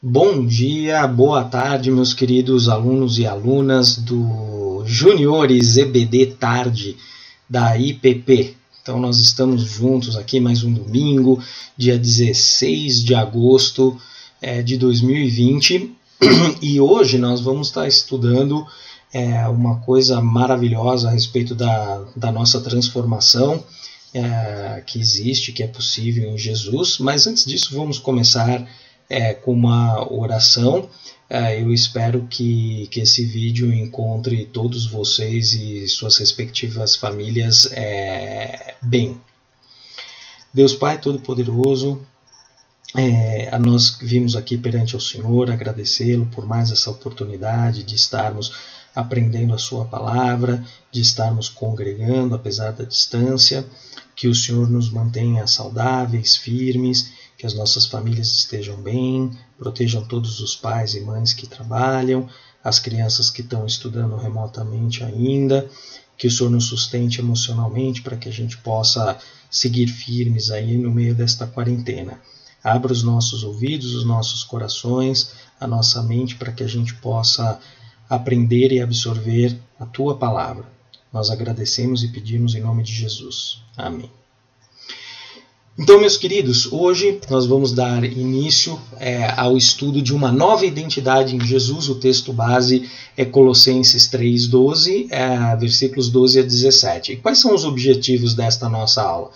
Bom dia, boa tarde, meus queridos alunos e alunas do Juniores EBD Tarde da IPP. Então nós estamos juntos aqui mais um domingo, dia 16 de agosto de 2020, e hoje nós vamos estar estudando uma coisa maravilhosa a respeito da nossa transformação que existe, que é possível em Jesus. Mas antes disso vamos começar com uma oração. Eu espero que esse vídeo encontre todos vocês e suas respectivas famílias bem. Deus Pai Todo-Poderoso, nós vimos aqui perante o Senhor agradecê-lo por mais essa oportunidade de estarmos aprendendo a sua palavra, de estarmos congregando apesar da distância, que o Senhor nos mantenha saudáveis, firmes, que as nossas famílias estejam bem, protejam todos os pais e mães que trabalham, as crianças que estão estudando remotamente ainda, que o Senhor nos sustente emocionalmente para que a gente possa seguir firmes aí no meio desta quarentena. Abra os nossos ouvidos, os nossos corações, a nossa mente para que a gente possa aprender e absorver a Tua Palavra. Nós agradecemos e pedimos em nome de Jesus. Amém. Então, meus queridos, hoje nós vamos dar início ao estudo de uma nova identidade em Jesus. O texto base é Colossenses 3:12, versículos 12 a 17. E quais são os objetivos desta nossa aula?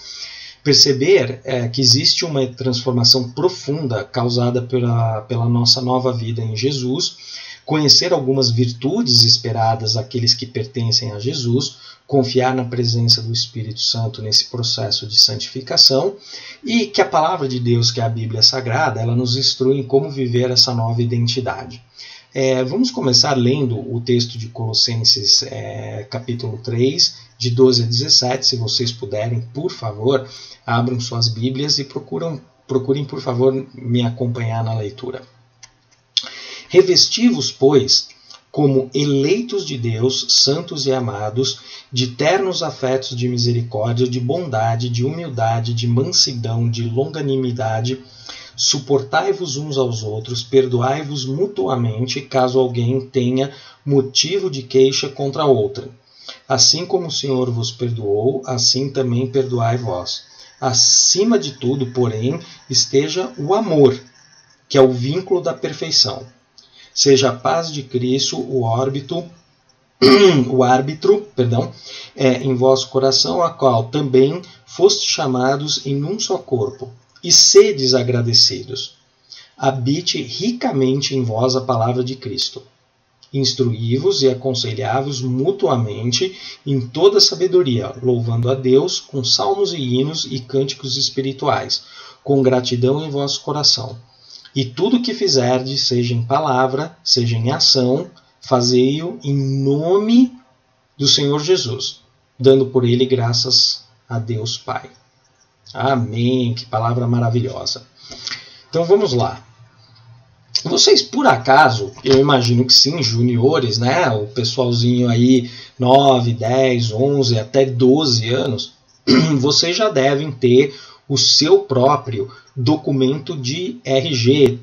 Perceber que existe uma transformação profunda causada pela nossa nova vida em Jesus, conhecer algumas virtudes esperadas àqueles que pertencem a Jesus, confiar na presença do Espírito Santo nesse processo de santificação, e que a palavra de Deus, que é a Bíblia Sagrada, ela nos instrui em como viver essa nova identidade. Vamos começar lendo o texto de Colossenses capítulo 3, de 12 a 17. Se vocês puderem, por favor, abram suas Bíblias e procurem, por favor, me acompanhar na leitura. Revesti-vos, pois, como eleitos de Deus, santos e amados, de ternos afetos de misericórdia, de bondade, de humildade, de mansidão, de longanimidade, suportai-vos uns aos outros, perdoai-vos mutuamente, caso alguém tenha motivo de queixa contra outrem. Assim como o Senhor vos perdoou, assim também perdoai vós. Acima de tudo, porém, esteja o amor, que é o vínculo da perfeição. Seja a paz de Cristo o árbitro, em vosso coração, a qual também fostes chamados em um só corpo, e sedes agradecidos. Habite ricamente em vós a palavra de Cristo. Instruí-vos e aconselhai-vos mutuamente em toda sabedoria, louvando a Deus com salmos e hinos e cânticos espirituais, com gratidão em vosso coração. E tudo o que fizerdes, seja em palavra, seja em ação, fazei-o em nome do Senhor Jesus, dando por ele graças a Deus Pai. Amém, que palavra maravilhosa. Então vamos lá. Vocês, por acaso, eu imagino que sim, juniores, né? O pessoalzinho aí, 9, 10, 11, até 12 anos, vocês já devem ter o seu próprio documento de RG,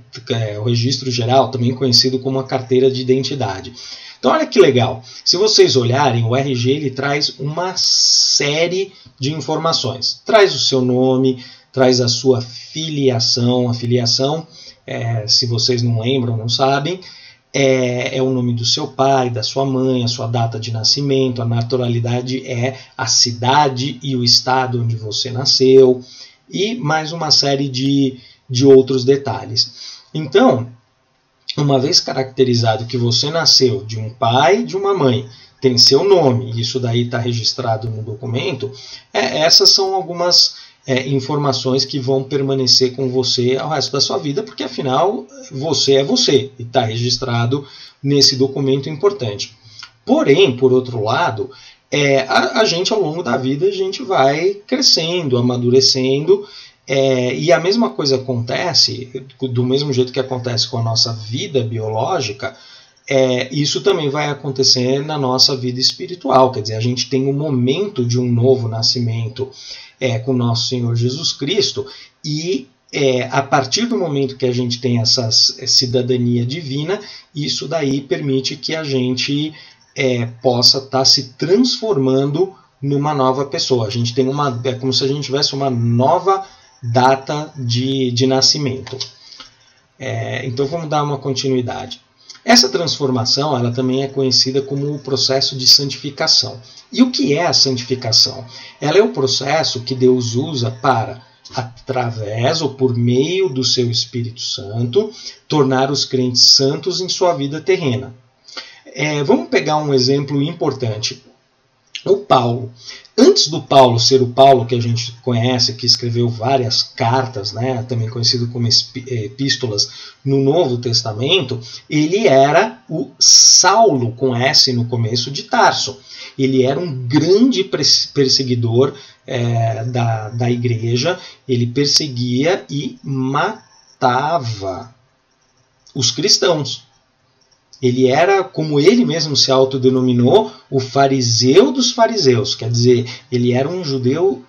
o Registro Geral, também conhecido como a Carteira de Identidade. Então olha que legal, se vocês olharem, o RG ele traz uma série de informações. Traz o seu nome, traz a sua filiação. A filiação, se vocês não lembram, não sabem, é o nome do seu pai, da sua mãe, a sua data de nascimento. A naturalidade é a cidade e o estado onde você nasceu, e mais uma série de outros detalhes. Então, uma vez caracterizado que você nasceu de um pai e de uma mãe, tem seu nome, e isso daí está registrado no documento, essas são algumas informações que vão permanecer com você ao resto da sua vida, porque afinal você é você, e está registrado nesse documento importante. Porém, por outro lado, a gente ao longo da vida a gente vai crescendo, amadurecendo, e a mesma coisa acontece, do mesmo jeito que acontece com a nossa vida biológica, isso também vai acontecer na nossa vida espiritual. Quer dizer, a gente tem um momento de um novo nascimento com o nosso Senhor Jesus Cristo, e a partir do momento que a gente tem essa cidadania divina, isso daí permite que a gente possa estar se transformando numa nova pessoa. A gente tem é como se a gente tivesse uma nova data de nascimento. Então vamos dar uma continuidade. Essa transformação, ela também é conhecida como o processo de santificação. E o que é a santificação? Ela é o processo que Deus usa para, através ou por meio do seu Espírito Santo, tornar os crentes santos em sua vida terrena. Vamos pegar um exemplo importante. O Paulo. Antes do Paulo ser o Paulo que a gente conhece, que escreveu várias cartas, né, também conhecido como epístolas, no Novo Testamento, ele era o Saulo, com S no começo, de Tarso. Ele era um grande perseguidor da igreja, ele perseguia e matava os cristãos. Ele era, como ele mesmo se autodenominou, o fariseu dos fariseus. Quer dizer, ele era um judeu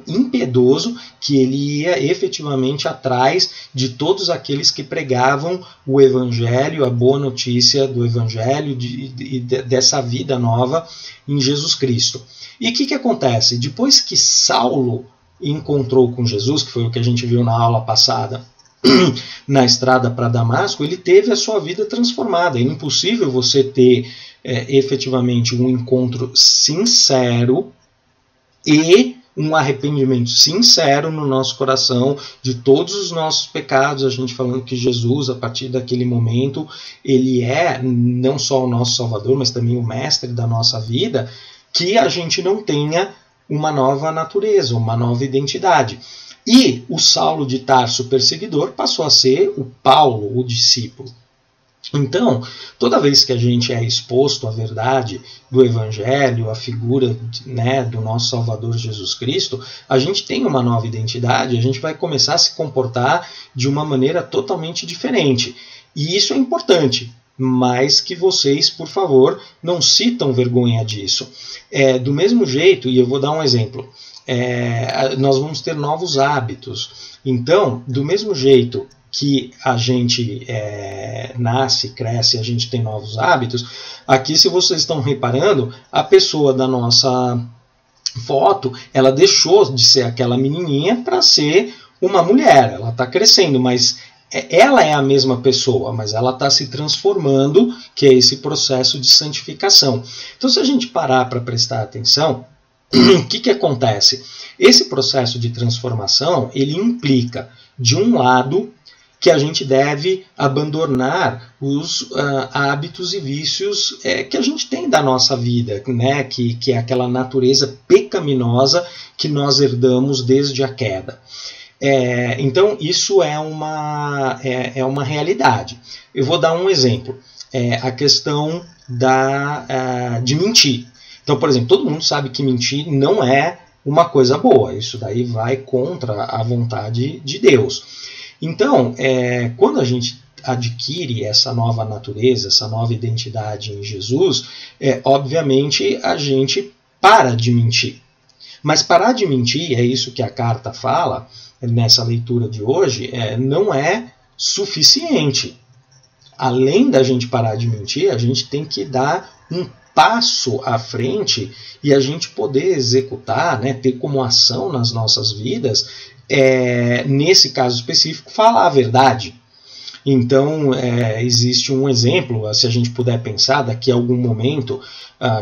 impiedoso, que ele ia efetivamente atrás de todos aqueles que pregavam o evangelho, a boa notícia do evangelho e dessa vida nova em Jesus Cristo. E o que acontece? Depois que Saulo encontrou com Jesus, que foi o que a gente viu na aula passada, na estrada para Damasco, ele teve a sua vida transformada. É impossível você ter efetivamente um encontro sincero e um arrependimento sincero no nosso coração de todos os nossos pecados, a gente falando que Jesus, a partir daquele momento, ele é não só o nosso Salvador, mas também o mestre da nossa vida, que a gente não tenha uma nova natureza, uma nova identidade. E o Saulo de Tarso, perseguidor, passou a ser o Paulo, o discípulo. Então, toda vez que a gente é exposto à verdade do Evangelho, à figura, né, do nosso Salvador Jesus Cristo, a gente tem uma nova identidade, a gente vai começar a se comportar de uma maneira totalmente diferente. E isso é importante, mas que vocês, por favor, não sintam vergonha disso. Do mesmo jeito, e eu vou dar um exemplo, nós vamos ter novos hábitos. Então, do mesmo jeito que a gente nasce, cresce, a gente tem novos hábitos, aqui, se vocês estão reparando, a pessoa da nossa foto, ela deixou de ser aquela menininha para ser uma mulher. Ela está crescendo, mas ela é a mesma pessoa, mas ela está se transformando, que é esse processo de santificação. Então, se a gente parar para prestar atenção, o que acontece? Esse processo de transformação, ele implica, de um lado, que a gente deve abandonar os hábitos e vícios que a gente tem da nossa vida, né? Que é aquela natureza pecaminosa que nós herdamos desde a queda. Então, isso é uma realidade. Eu vou dar um exemplo. A questão de mentir. Então, por exemplo, todo mundo sabe que mentir não é uma coisa boa. Isso daí vai contra a vontade de Deus. Então, quando a gente adquire essa nova natureza, essa nova identidade em Jesus, obviamente a gente para de mentir. Mas parar de mentir, é isso que a carta fala nessa leitura de hoje, não é suficiente. Além da gente parar de mentir, a gente tem que dar um passo à frente e a gente poder executar, né, ter como ação nas nossas vidas, nesse caso específico, falar a verdade. Então, existe um exemplo, se a gente puder pensar, daqui a algum momento,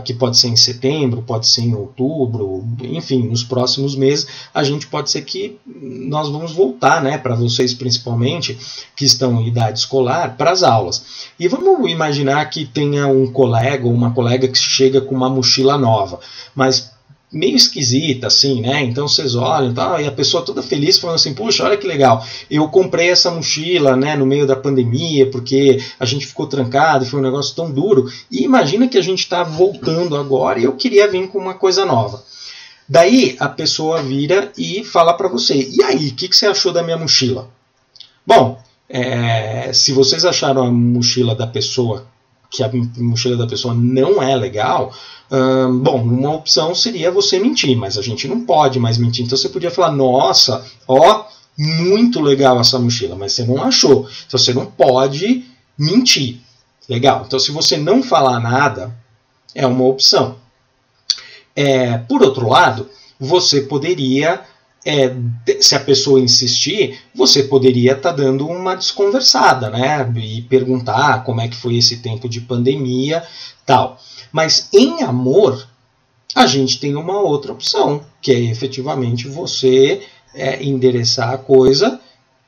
que pode ser em setembro, pode ser em outubro, enfim, nos próximos meses, a gente pode ser que nós vamos voltar, né, para vocês principalmente, que estão em idade escolar, para as aulas. E vamos imaginar que tenha um colega ou uma colega que chega com uma mochila nova, mas meio esquisita, assim, né? Então vocês olham e a pessoa toda feliz falando assim, puxa, olha que legal, eu comprei essa mochila, né, no meio da pandemia, porque a gente ficou trancado e foi um negócio tão duro. E imagina que a gente está voltando agora e eu queria vir com uma coisa nova. Daí a pessoa vira e fala para você, e aí, o que você achou da minha mochila? Bom, se vocês acharam a mochila da pessoa, que a mochila da pessoa não é legal, bom, uma opção seria você mentir, mas a gente não pode mais mentir. Então você podia falar, nossa, ó, muito legal essa mochila, mas você não achou. Então você não pode mentir. Legal. Então se você não falar nada, é uma opção. Por outro lado, você poderia, se a pessoa insistir, você poderia estar dando uma desconversada, né? E perguntar como é que foi esse tempo de pandemia, tal. Mas em amor, a gente tem uma outra opção, que é efetivamente você endereçar a coisa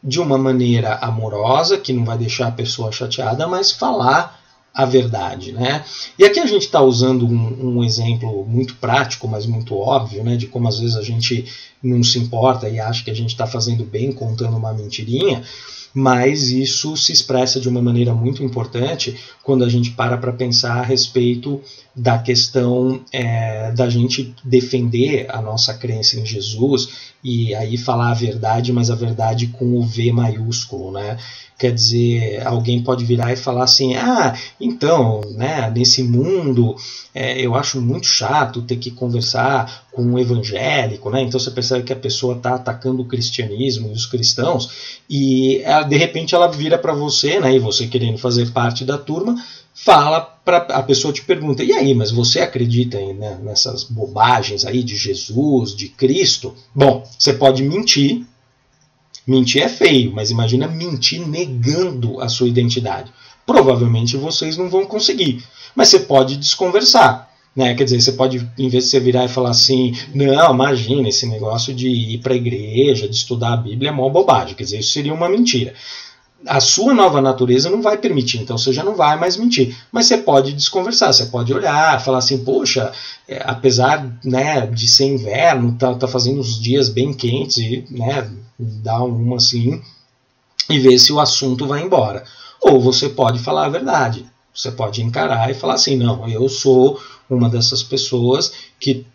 de uma maneira amorosa, que não vai deixar a pessoa chateada, mas falar a verdade, né? E aqui a gente está usando um exemplo muito prático, mas muito óbvio, né, de como às vezes a gente não se importa e acha que a gente está fazendo bem contando uma mentirinha, mas isso se expressa de uma maneira muito importante quando a gente para pensar a respeito da questão da gente defender a nossa crença em Jesus e aí falar a verdade, mas a verdade com o V maiúsculo, né? Quer dizer, alguém pode virar e falar assim, então, né, nesse mundo eu acho muito chato ter que conversar com um evangélico, né? Então você percebe que a pessoa está atacando o cristianismo e os cristãos e de repente ela vira para você, né, e você querendo fazer parte da turma, fala para a pessoa, te pergunta, e aí, mas você acredita nessas bobagens aí de Jesus, de Cristo? Bom, você pode mentir. Mentir é feio, mas imagina mentir negando a sua identidade. Provavelmente vocês não vão conseguir, mas você pode desconversar. Né? Quer dizer, você pode, em vez de você virar e falar assim, não, imagina, esse negócio de ir para a igreja, de estudar a Bíblia é mó bobagem. Quer dizer, isso seria uma mentira. A sua nova natureza não vai permitir, então você já não vai mais mentir. Mas você pode desconversar, você pode olhar, falar assim, poxa, apesar, né, de ser inverno, tá fazendo uns dias bem quentes, e, né, dar uma assim, e ver se o assunto vai embora. Ou você pode falar a verdade, você pode encarar e falar assim, não, eu sou uma dessas pessoas que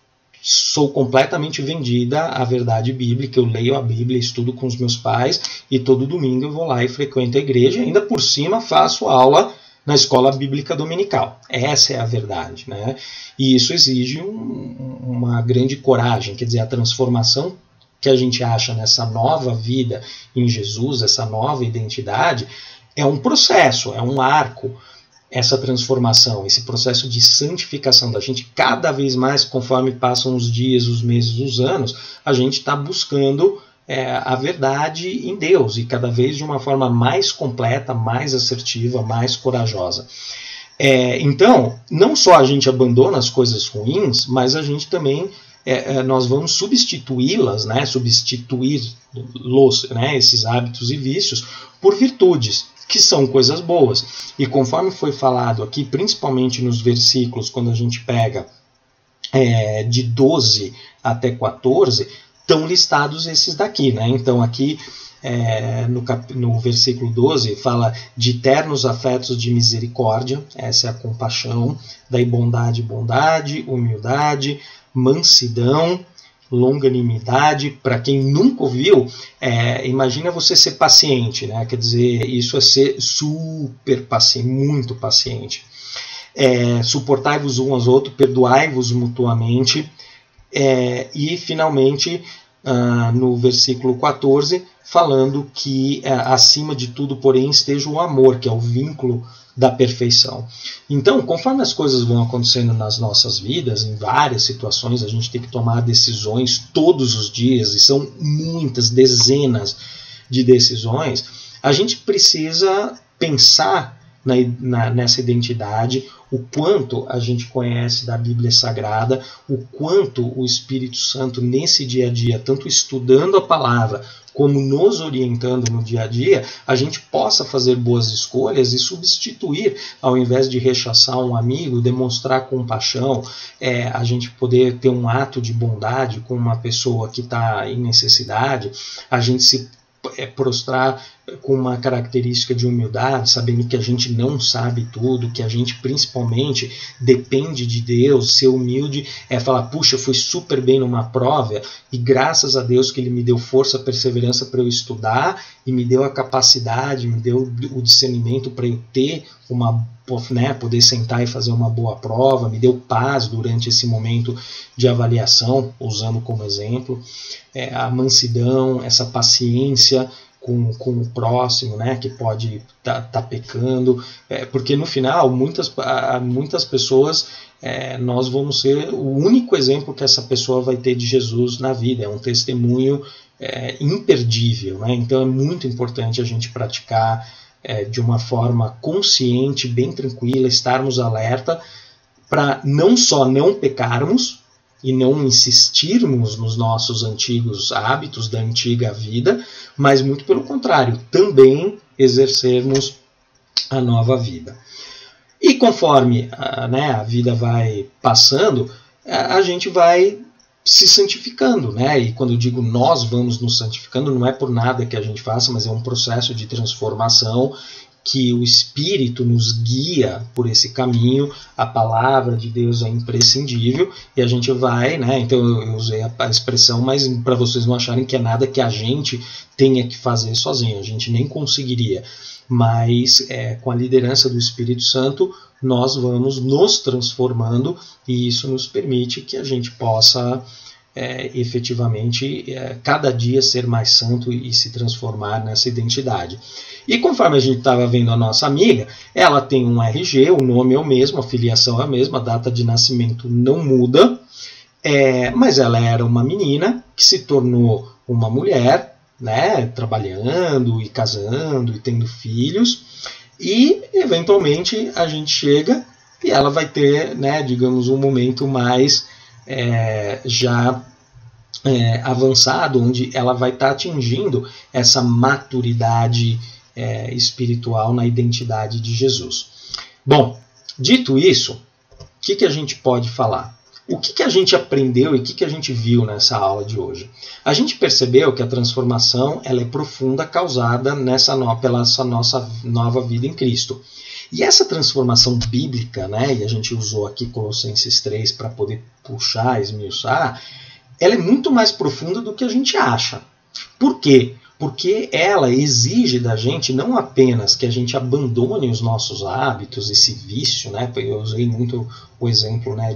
sou completamente vendida à verdade bíblica, eu leio a Bíblia, estudo com os meus pais e todo domingo eu vou lá e frequento a igreja e ainda por cima faço aula na escola bíblica dominical. Essa é a verdade, né? E isso exige uma grande coragem, quer dizer, a transformação que a gente acha nessa nova vida em Jesus, essa nova identidade, é um processo, é um arco. Essa transformação, esse processo de santificação da gente, cada vez mais, conforme passam os dias, os meses, os anos, a gente está buscando a verdade em Deus, e cada vez de uma forma mais completa, mais assertiva, mais corajosa. Então, não só a gente abandona as coisas ruins, mas a gente também, nós vamos substituí-las, né, substituir-los, né, esses hábitos e vícios, por virtudes, que são coisas boas. E conforme foi falado aqui, principalmente nos versículos, quando a gente pega de 12 até 14, estão listados esses daqui, né? Então aqui no versículo 12 fala de ternos afetos de misericórdia, essa é a compaixão, daí bondade, humildade, mansidão, longanimidade. Para quem nunca ouviu, imagina você ser paciente, né? Quer dizer, isso é ser super paciente, muito paciente. Suportai-vos uns aos outros, perdoai-vos mutuamente. E finalmente, no versículo 14, falando que acima de tudo, porém, esteja o amor, que é o vínculo da perfeição. Então, conforme as coisas vão acontecendo nas nossas vidas, em várias situações, a gente tem que tomar decisões todos os dias, e são muitas, dezenas de decisões, a gente precisa pensar nessa identidade, o quanto a gente conhece da Bíblia Sagrada, o quanto o Espírito Santo nesse dia a dia, tanto estudando a palavra, como nos orientando no dia a dia, a gente possa fazer boas escolhas e substituir, ao invés de rechaçar um amigo, demonstrar compaixão, a gente poder ter um ato de bondade com uma pessoa que está em necessidade, a gente se prostrar com uma característica de humildade, sabendo que a gente não sabe tudo, que a gente principalmente depende de Deus. Ser humilde é falar, puxa, eu fui super bem numa prova e graças a Deus que Ele me deu força, perseverança para eu estudar e me deu a capacidade, me deu o discernimento para eu ter poder sentar e fazer uma boa prova, me deu paz durante esse momento de avaliação, usando como exemplo, a mansidão, essa paciência com o próximo, né, que pode tá pecando, porque no final muitas pessoas nós vamos ser o único exemplo que essa pessoa vai ter de Jesus na vida, é um testemunho imperdível, né? Então é muito importante a gente praticar de uma forma consciente, bem tranquila, estarmos alerta para não só não pecarmos e não insistirmos nos nossos antigos hábitos da antiga vida, mas muito pelo contrário, também exercermos a nova vida. E conforme a vida vai passando, a gente vai se santificando, né? E quando eu digo nós vamos nos santificando, não é por nada que a gente faça, mas é um processo de transformação que o Espírito nos guia por esse caminho, a palavra de Deus é imprescindível e a gente vai, né? Então eu usei a expressão, mas para vocês não acharem que é nada que a gente tenha que fazer sozinho, a gente nem conseguiria, mas com a liderança do Espírito Santo nós vamos nos transformando e isso nos permite que a gente possa efetivamente cada dia ser mais santo e se transformar nessa identidade. E conforme a gente estava vendo a nossa amiga, ela tem um RG, o nome é o mesmo, a filiação é a mesma, a data de nascimento não muda, mas ela era uma menina que se tornou uma mulher, né, trabalhando e casando e tendo filhos, e eventualmente a gente chega e ela vai ter, né, digamos, um momento mais avançado, onde ela vai estar atingindo essa maturidade espiritual na identidade de Jesus. Bom, dito isso, o que a gente pode falar? O que a gente aprendeu e o que a gente viu nessa aula de hoje? A gente percebeu que a transformação ela é profunda, causada pela essa nossa nova vida em Cristo. E essa transformação bíblica, né, e a gente usou aqui Colossenses 3 para poder puxar, esmiuçar, ela é muito mais profunda do que a gente acha. Por quê? Porque ela exige da gente não apenas que a gente abandone os nossos hábitos, esse vício, né? Eu usei muito o exemplo, né,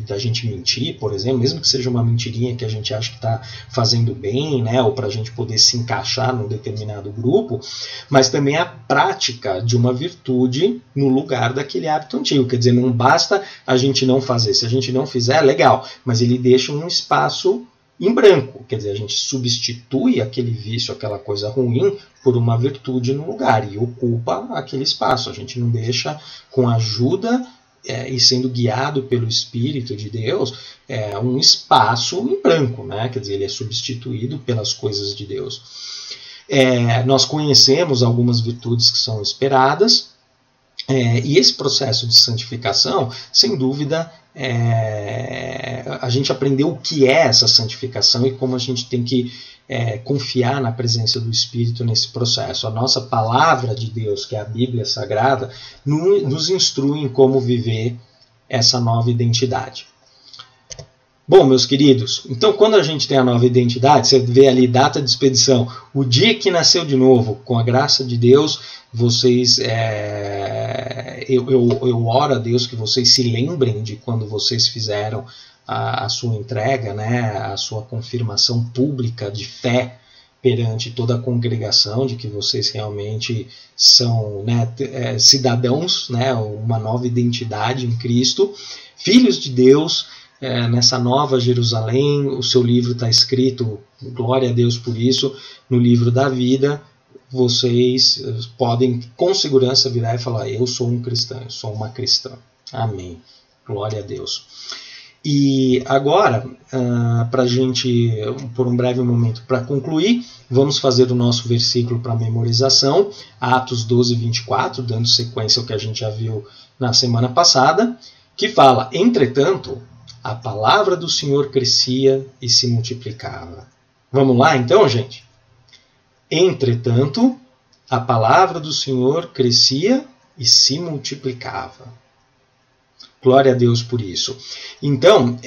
da gente mentir, por exemplo, mesmo que seja uma mentirinha que a gente acha que está fazendo bem, né, ou para a gente poder se encaixar num determinado grupo, mas também a prática de uma virtude no lugar daquele hábito antigo. Quer dizer, não basta a gente não fazer, se a gente não fizer, legal, mas ele deixa um espaço em branco, quer dizer, a gente substitui aquele vício, aquela coisa ruim, por uma virtude no lugar e ocupa aquele espaço. A gente não deixa, com a ajuda e sendo guiado pelo Espírito de Deus, um espaço em branco, né? Quer dizer, ele é substituído pelas coisas de Deus. Nós conhecemos algumas virtudes que são esperadas, e esse processo de santificação, sem dúvida, a gente aprendeu o que é essa santificação e como a gente tem que confiar na presença do Espírito nesse processo. A nossa palavra de Deus, que é a Bíblia Sagrada, nos instrui em como viver essa nova identidade. Bom, meus queridos, então quando a gente tem a nova identidade, você vê ali data de expedição, o dia que nasceu de novo, com a graça de Deus, vocês, eu oro a Deus que vocês se lembrem de quando vocês fizeram a sua entrega, né, a sua confirmação pública de fé perante toda a congregação, de que vocês realmente são, né, cidadãos, né, uma nova identidade em Cristo, filhos de Deus, nessa nova Jerusalém. O seu livro está escrito, glória a Deus por isso, no livro da vida. Vocês podem com segurança virar e falar, eu sou um cristão, eu sou uma cristã. Amém. Glória a Deus. E agora, para a gente, por um breve momento, para concluir, vamos fazer o nosso versículo para memorização, Atos 12, 24, dando sequência ao que a gente já viu na semana passada, que fala, entretanto, a palavra do Senhor crescia e se multiplicava. Vamos lá então, gente? Entretanto, a palavra do Senhor crescia e se multiplicava. Glória a Deus por isso. Então,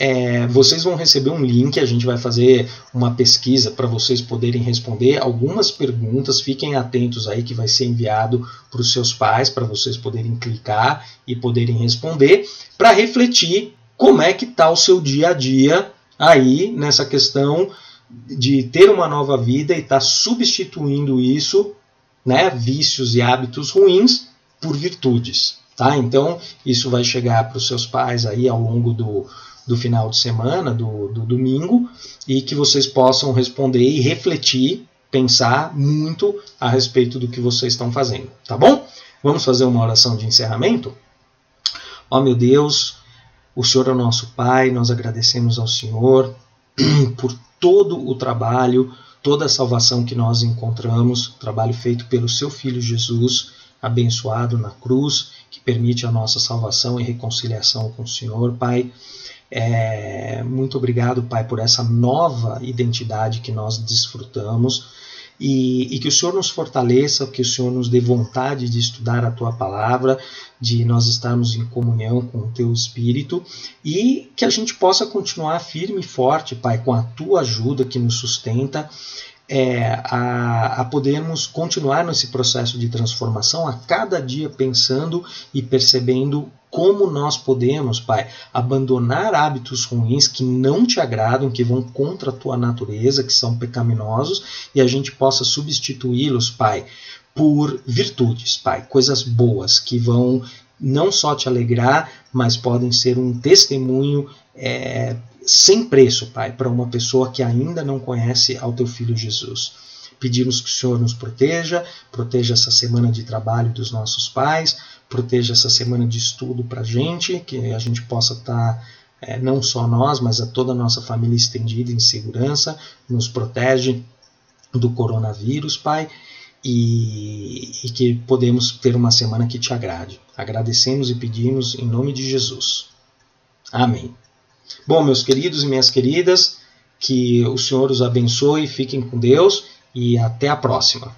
vocês vão receber um link, a gente vai fazer uma pesquisa para vocês poderem responder algumas perguntas. Fiquem atentos aí que vai ser enviado para os seus pais, para vocês poderem clicar e poderem responder, para refletir como é que está o seu dia a dia aí nessa questão de ter uma nova vida e estar substituindo isso, né, vícios e hábitos ruins, por virtudes. Tá? Então, isso vai chegar para os seus pais aí ao longo do final de semana, do domingo, e que vocês possam responder e refletir, pensar muito a respeito do que vocês estão fazendo. Tá bom? Vamos fazer uma oração de encerramento? Ó meu Deus, o Senhor é o nosso Pai, nós agradecemos ao Senhor por todo o trabalho, toda a salvação que nós encontramos, trabalho feito pelo seu Filho Jesus, abençoado na cruz, que permite a nossa salvação e reconciliação com o Senhor, Pai. Muito obrigado, Pai, por essa nova identidade que nós desfrutamos e que o Senhor nos fortaleça, que o Senhor nos dê vontade de estudar a Tua Palavra, de nós estarmos em comunhão com o Teu Espírito e que a gente possa continuar firme e forte, Pai, com a Tua ajuda que nos sustenta, a podermos continuar nesse processo de transformação, a cada dia pensando e percebendo como nós podemos, Pai, abandonar hábitos ruins que não te agradam, que vão contra a tua natureza, que são pecaminosos, e a gente possa substituí-los, Pai, por virtudes, Pai, coisas boas que vão não só te alegrar, mas podem ser um testemunho sem preço, Pai, para uma pessoa que ainda não conhece ao Teu Filho Jesus. Pedimos que o Senhor nos proteja essa semana de trabalho dos nossos pais, proteja essa semana de estudo para a gente, que a gente possa estar, não só nós, mas a toda a nossa família estendida em segurança, nos protege do coronavírus, Pai, e que podemos ter uma semana que te agrade. Agradecemos e pedimos em nome de Jesus. Amém. Bom, meus queridos e minhas queridas, que o Senhor os abençoe, fiquem com Deus e até a próxima.